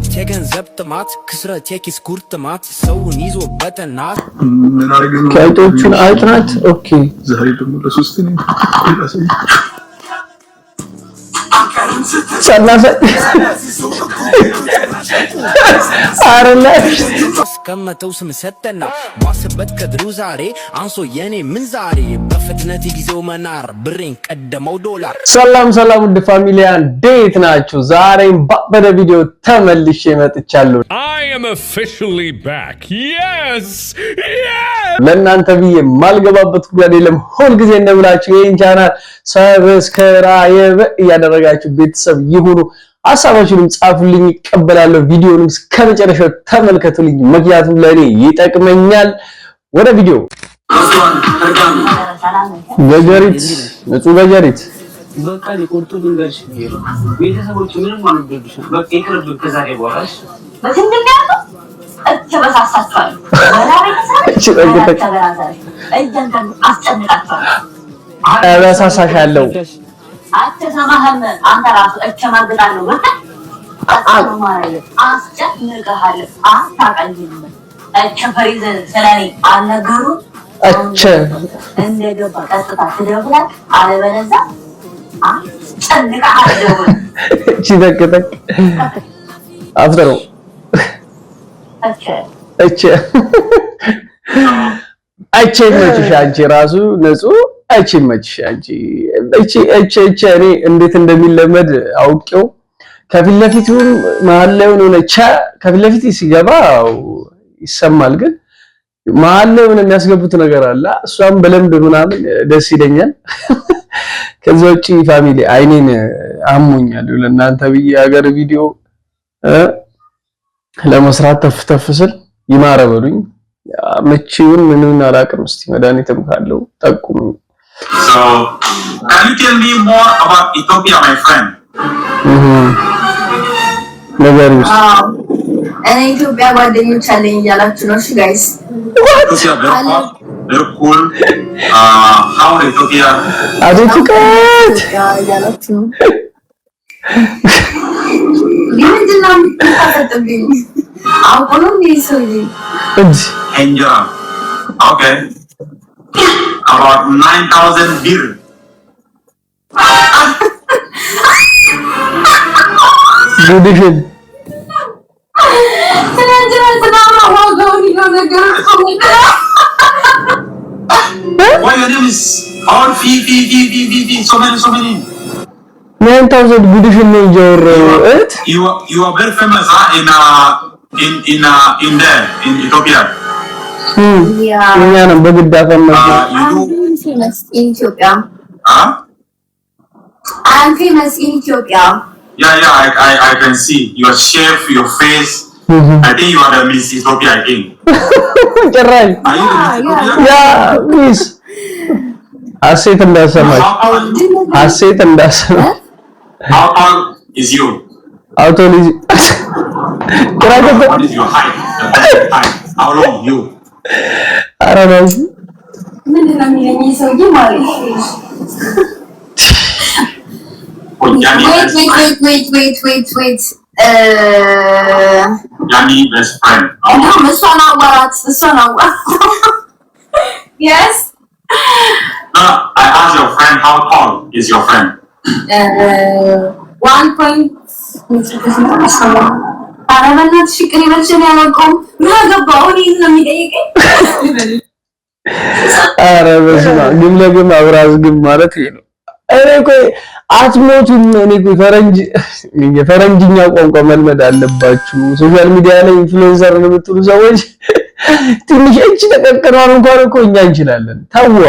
ሀብት የገንዘብ ጥማት ክስረት የኪስ ጉርጥማት ሰውን ይዞ በጠናት ከአይጦቹን አይጥናት ኦኬ ዛሬ ደግሞ ለሶስት ነው ሰላሳ አረላሽ ከመተው ስም ሰጠና ዋስበት ከድሩ ዛሬ አንሶ የኔ ምን ዛሬ በፍጥነት ጊዜው መናር ብሬን ቀደመው ዶላር። ሰላም ሰላም ውድ ፋሚሊያን እንዴት ናችሁ? ዛሬም ባበደ ቪዲዮ ተመልሼ መጥቻለሁ። I am officially back. Yes! ለእናንተ ብዬ ማልገባበት ጉዳይ የለም። ሁል ጊዜ እንደምላችሁ ይሄን ቻናል ሰብስክራይብ እያደረጋችሁ ቤተሰብ ይሁኑ። ሐሳባችሁንም ጻፉልኝ፣ እቀበላለሁ። ቪዲዮውን እስከመጨረሻው ተመልከቱልኝ፣ ምክንያቱም ለኔ ይጠቅመኛል። ወደ ቪዲዮ በጀሪት ንጹህ በጀሪት በቃ ሊቆርጡ ድንጋሽ ይሄው ቤተሰቦች ምንም አንደብሽ በቃ ይቅርብ ከዛሬ በኋላሽ በትንኛው እተበሳሳችኋል ወላ ቤተሰብ እያንዳንዱ አስጨንቃችኋል አበሳሳሻለሁ አትሰማህም አንተ ራሱ እቸማግጣለሁ ወጣ አማራይ አስጨንቃለሁ አታቀኝም እቸፈሪዘ ሰላኔ አልነገሩ እቸ እንደገባ ቀጥታ ትደውላለህ አለበለዚያ አስጨንቃለሁ እቺ ተከተክ አፍተሮ እቸ እቸ መችሽ አንቺ ራሱ ንጹህ እቺ መችሽ አንቺ እቺ እኔ እንዴት እንደሚለመድ አውቄው ከፊት ለፊቱን መሀል ላይ ሆነ ቻ ከፊት ለፊት ሲገባ ይሰማል፣ ግን መሀል ላይ ሆነ የሚያስገቡት ነገር አለ። እሷም በለምድ ምናምን ደስ ይለኛል። ከዛ ውጪ ፋሚሊ አይኔን አሞኛል ለእናንተ ብዬ ሀገር ቪዲዮ ለመስራት ተፍተፍስል ይማረበሉኝ መቼውን ምንን አላቅም። እስቲ መድኃኒትም ካለው ጠቁሙ። So, can you tell me more about Ethiopia, my friend? ነገር ውስጥ እኔ ኢትዮጵያ ጓደኞች አለኝ እያላችሁ ነው? እሺ ጋይስ Ethiopia very cool. How Ethiopia? አቤት ከት እያላችሁ ነው? ምንድን ነው የምታጠጥብኝ? አሁን ነው የሚሰውኝ Enjoy. Okay. About 9,000 birr. ጉድሽን Why your name is all fee, so many. 9000 ጉድሽን ነው እያወራሁ እት You are very famous in there in Ethiopia. እኛ ነው በግድ አፈመሰ I'm famous in Ethiopia. Huh? I'm famous in Ethiopia. Yeah, I can see your shape, your face. I think you are the Miss Ethiopia, I think. ጭራሽ Are you the Miss Ethiopia? ያ ሚስ ሐሴት እንዳሰማሽ ሐሴት እንዳሰማ How tall is you? አውቶሊዝ What is your height? How long you? አራናው ምንድን ነው የሚለኝ ሰውዬ ማለት Oh, Yanni, wait. Yanni, best friend. No, it's not what. Yes. No, I asked your friend how tall is your friend. 1 point. አረበናት ሽቅሪ መልሽን ያለቆም ምን አገባው እኔ ነው የሚጠይቀኝ። ኧረ በስመ አብ ግን ለግም አብራዝ ግን ማለት ይሄ ነው። እኔ ቆይ አትሞቱም። እኔ ቆይ የፈረንጅኛ ቋንቋ መልመድ አለባችሁ። ሶሻል ሚዲያ ላይ ኢንፍሉዌንሰር ነው የምትሉ ሰዎች ትንሽ እቺ ተቀቀራን እንኳን እኮ እኛ እንችላለን። ታዋ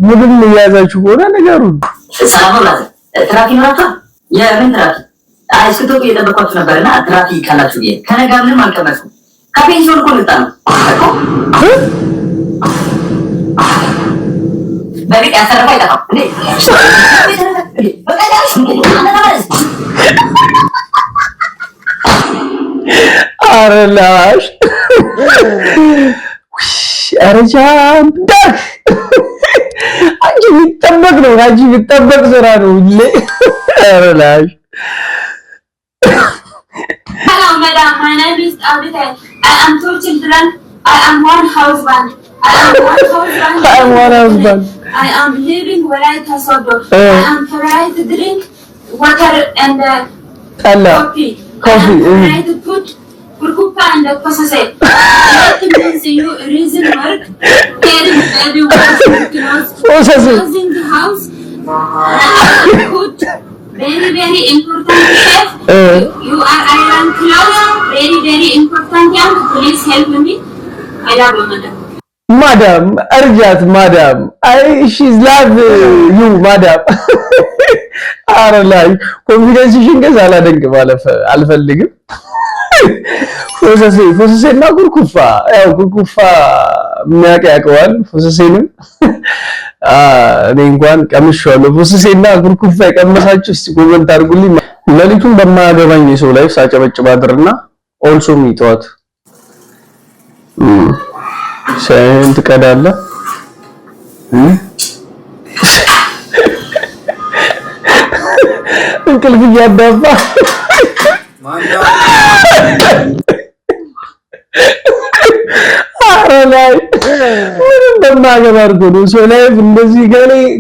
ሙሉም ያዛችሁ ከሆነ ነገሩን ሰላም ትራፊክ ማለት የምን ትራፊክ አይስቶ እየጠበቃችሁ ነበርና ትራፊክ ካላችሁ ከነጋ ምንም አልቀመጥኩም። ከፔንሲዮን እኮ ልጣ ነው በቃ ያሰረፈ አይጠፋም እንዴ? አረላሽ አረጃም ዳክ አንቺ የሚጠበቅ ነው። አንቺ የሚጠበቅ ስራ ነው። አረላሽ Hello, madam. My name is Abita. I am 2 children. I am one husband. I am living where I Sodo. I am trying to drink water and coffee. I am trying to put kurkupa and the process. Let me see you reason work. Caring baby closing the house. Put very important chef. You are iron clothes. Very important young. Please help me. I love you, madam. Madam, Arjat, madam. She's love you, madam. አረላይ ኮንፊደንስሽን ገዛ አላደንቅ ማለፈ አልፈልግም። ፎሰሴና ኩርኩፋ ያው ኩርኩፋ የሚያውቀዋል ፎሰሴንም እኔ እንኳን ቀምሻለሁ። ፎሰሴና ኩርኩፋ የቀመሳችሁ እስቲ ኮሜንት አድርጉልኝ። ለሊቱን በማያገባኝ የሰው ላይፍ ሳጨበጭብ አድርና ኦልሶ ሚጧት ስንት ቀዳለ እንቅልፍ እያዳፋ አረላይ ምን እንደማገባ አድርጎ ነው ሰው ላይ እንደዚህ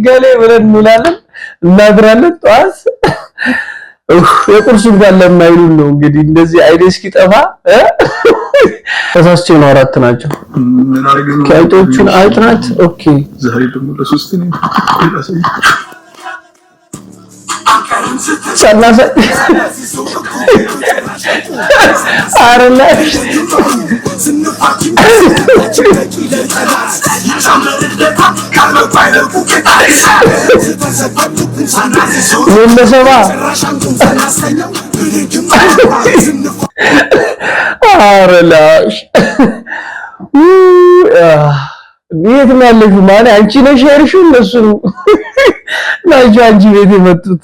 ገሌ ብለን እንውላለን እናድራለን። ጠዋት የቁርሱ ጋር ለማይሉን ነው እንግዲህ እንደዚህ አይደ እስኪጠፋ ተሳስቼ ነው 4 ናቸው ከአይጦቹን አይጥናት። ኦኬ ዛሬ ደግሞ ለሶስት ነኝ ሰላሳ አረላይ ለሰባ አረላይ ቤት ማለት ማለት አንቺ ነሽ ያልሽው እነሱ ናቸው አንቺ ቤት የመጡት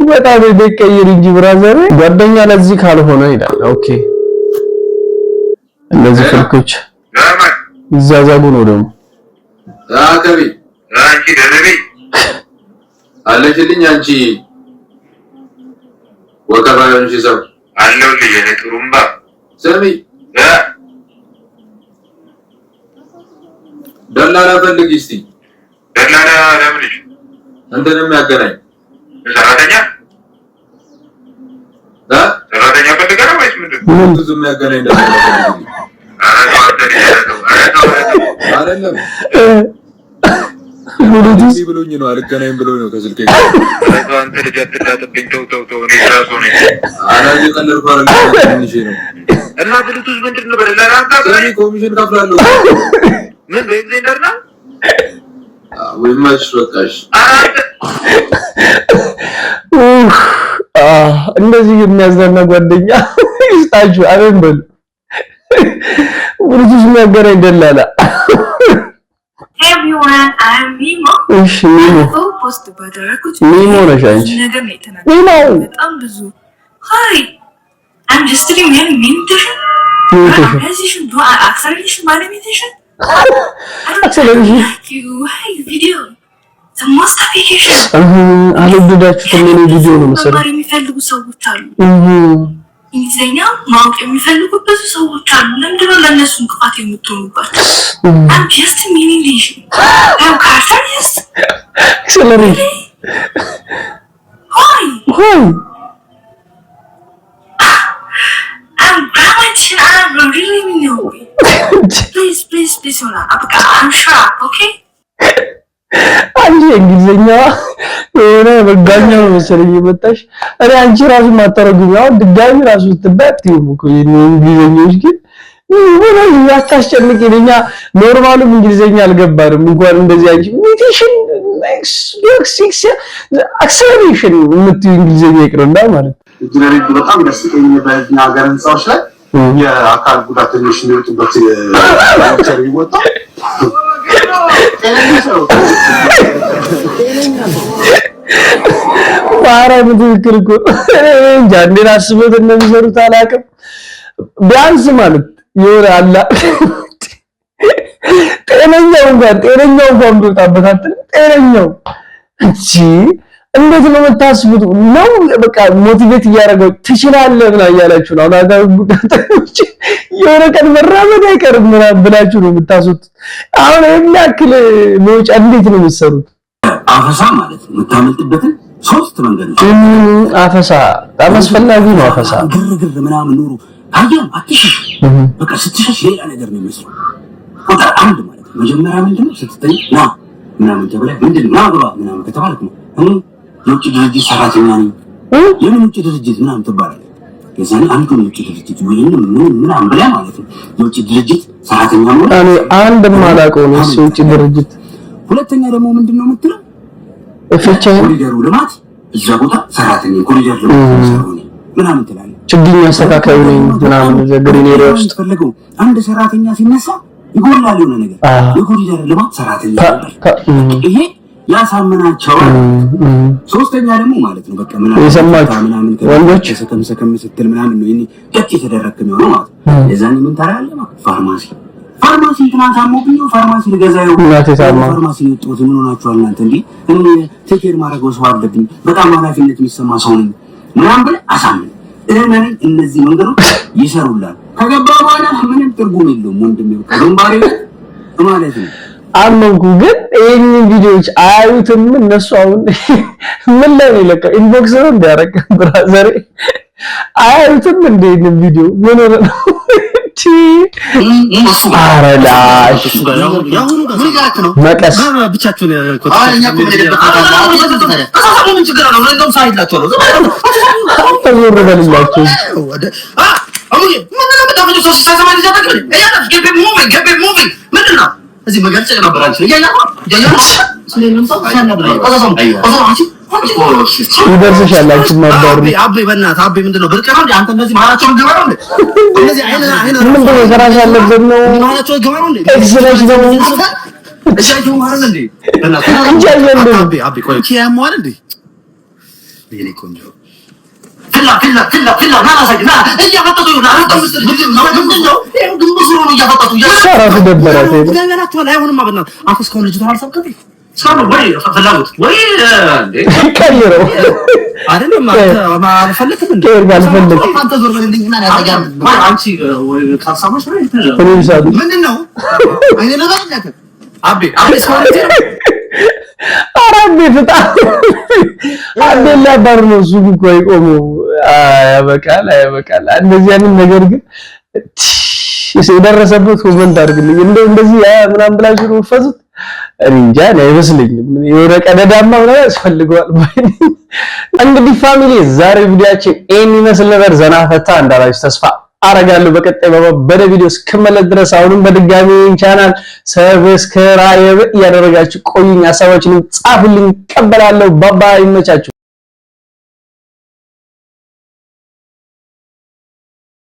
በጣም ደቀይር እንጂ ብራዘር ጓደኛ ለዚህ ካልሆነ ይላል። ኦኬ እነዚህ ፍልኮች ይዛዛሉ ነው ደግሞ አከቢ አንቺ ደረቢ አለችልኝ አንቺ ወከባዮን ሲሰው አለው ልጅ ለጥሩምባ ሰሚ ደላላ ፈልግ እስቲ ደላላ ለምንሽ እንተንም ያገናኝ ሰራተኛ ሰራተኛ ፈልገና ወይስ ምንድን ነው ብዙም ያገናኝ ደላላ አይደለም ሙሉዲስ ብሎኝ ነው አልገናኝ ብሎ ነው ከስልኬ ጋር አንተ ልጅ አትጣጥብኝ ተው እኔ ራሱ ነኝ አላየ ቀለልኩ አይደለም እንጂ ነው እና ብሉቱዝ ምንድን ነው በደላላ አንተ ኮሚሽን ከፍላለሁ ምን በእግዚአብሔር ነው ወይ ማሽ ወጣሽ እንደዚህ የሚያዝናና ጓደኛ ይስጣችሁ። አረን በሉ ወርጅሽ የሚያገናኝ ደላላ everyone I am Mimo እሺ ፖስት ባደረኩት ሚሞ ነሽ አንቺ ነገር ነው የተናገረው በጣም ብዙ ሃይ I'm just doing a meditation meditation do acceleration meditation acceleration video the most application አልወደዳችሁትም የኔ ቪዲዮ ነው መሰለኝ ማሪ የሚፈልጉ ሰዎች አሉ እንግሊዘኛ ማወቅ የሚፈልጉ ብዙ ሰዎች አሉ። ለምንድነው ለነሱ እንቅፋት የምትሆኑባቸው? I'm just a meditation I'm carefulness acceleration Hi I'm grammatical I'm really new please I'm sharp okay አንቺ እንግሊዘኛ የሆነ በጋኛው መሰለኝ የመጣሽ እኔ አንቺ ራሱ ማተረጉኛው ድጋሚ ራሱ ትባት ይሙኮ የእንግሊዘኛዎች ግን ወላሂ ያታስጨንቅልኛ ኖርማሉ እንግሊዘኛ አልገባንም እንኳን እንደዚህ አንቺ ሜዲቴሽን ኔክስት አክሰለሬሽን የምትይው እንግሊዘኛ ይቅርና ማለት ኢንጂነሪንግ በጣም ደስ የሚል ነገር ህንጻዎች ላይ የአካል ጉዳተኞች የሚወጡበት ሌክቸር ይወጣል ባራ ምትክል እኮ እንጃ እንዴት አስበውት እንደሚሰሩት አላውቅም። ቢያንስ ማለት የሆነ አላ ጤነኛው እንኳን ቢወጣበት ጤነኛው እንጂ እንዴት ነው የምታስቡት? ነው በቃ ሞቲቬት እያደረገው ትችላለህ ምናምን እያላችሁ ነው። አካል ጉዳተኞች የሆነ ቀን መራመድ አይቀርም ምናምን ብላችሁ ነው የምታስቡት። አሁን የሚያክል መውጫ እንዴት ነው የምትሰሩት? አፈሳ ማለት ነው የምታመልጥበትን ሶስት መንገዶች። አፈሳ በጣም አስፈላጊ ነው። አፈሳ ግርግር ምናምን ኑሩ አየም አትሽሽ በቃ ስትሸሽ ሌላ ነገር ነው የሚመስለው። ቁጥር አንድ ማለት ነው መጀመሪያ ምንድነው ስትጠይ ና ምናምን ተብለህ ምንድነው ና ብሏ ምናምን ከተባልክ ነው የውጭ ድርጅት ሰራተኛ ነኝ የምን ውጭ ድርጅት ምናምን ትባላለህ። የዛኔ አንዱ የውጭ ድርጅት ወይንም ምናምን ብለህ ማለት ነው የውጭ ድርጅት ሰራተኛ ነው። እኔ አንድም አላውቀው ነው የውጭ ድርጅት። ሁለተኛ ደግሞ ምንድነው የምትለው ኮሪደሩ ልማት እዛ ቦታ ሰራተኛ ኮሪደር ልማት ምናምን ትላለህ። ችግኝ አስተካካይ ነኝ ምናምን ግሪን ኤሪያ ውስጥ ፈልገው አንድ ሰራተኛ ሲነሳ ይጎላል የሆነ ነገር የኮሪደር ልማት ሰራተኛ ይሄ ያሳመናቸዋል። ሶስተኛ ደግሞ ማለት ነው በቃ ምናምን ወንዶች ሰከም ስትል ምናምን ነው ይሄ ደቅ የተደረከ ነው ማለት የዛኔ ምን ታላለህ ማለት ፋርማሲ ትናንት አሞብኝ ፋርማሲ ልገዛው ፋርማሲ ወጥቶት ምን ሆናችኋል እናንተ እንዴ እኔ ቴኬር ማድረግ ሰው አለብኝ በጣም ኃላፊነት የሚሰማ ሰው ነኝ ምናምን ብለህ አሳምን። እነዚህ መንገዶች ይሰሩላል። ከገባ በኋላ ምንም ትርጉም የለውም ወንድሜ በቃ ግንባሬ ማለት ነው። አመንኩ ግን ይሄን ቪዲዮዎች አያዩትም እነሱ። አሁን ምን ላይ ነው ለካ ኢንቦክስ ነው እንዲያረጋ ብራዘር አያዩትም እንደ ይሄን ቪዲዮ ምን ሆነ ነው አረላሽ መቀስ ብቻችሁን ተዞር በልላችሁ እዚህ መገልጽ ነበር አንቺ ይደርስሻል አንቺ ማባሩ አቤ በእናትህ አቤ ምንድነው ብርቅ ነው አንተ እንደዚህ ማራቸውን ገባ ነው እንደዚህ አይነ ምንድነው ሰራሽ ያለበት ነው ማራቸውን ገባ ነው ኤክስለሽ ነው እጃችሁ ማረን እንዴ በእናትህ እንጂ አይደለም አቤ አቤ ቆይ ያሟል እንዴ የኔ ቆንጆ ፍላ ማራሳጅ ና እያፈጠጡ ነው አረጣውስ ምንድነው ግንቡስ ነው እያፈጠጡ ሰራሽ ደበራት ገናናቸው ላይ አሁንማ በእናትህ አፍስ ከሆነ ልጅ ታልሰብከኝ ሳሉ ወይ ፈላውት ወይ እንዴ ከይረው አይደለም ማልፈልክም እንዴ ማልፈልክ አንተ ዞር በልልኝ እና ያዘጋም አንቺ ወይ ካሳማሽ ነው ምንድነው አይኔ ለባለከ አቤ ስኮርት አራቤ ፍታ አደላ ባር ነው ሱቅ ቆይ ቆሞ ያበቃል እንደዚህ አይነት ነገር ግን የደረሰበት ኮመንት አድርግልኝ እንደዚህ ምናምን ብላችሁ ነው ፈዙት እንጃ አይመስልኝም። የሆነ ቀደዳማ ነው ያስፈልገዋል። እንግዲህ ፋሚሊ ዛሬ ቪዲዮአችን ይሄን ይመስል ነበር። ዘና ፈታ እንዳላችሁ ተስፋ አረጋለሁ። በቀጣይ በበደ ቪዲዮ እስከመለስ ድረስ አሁንም በድጋሚ ቻናል ሰብስክራይብ ያደረጋችሁ ቆዩኝ። ሐሳባችንን ጻፉልኝ፣ ቀበላለሁ። ባባይ ይመቻችሁ።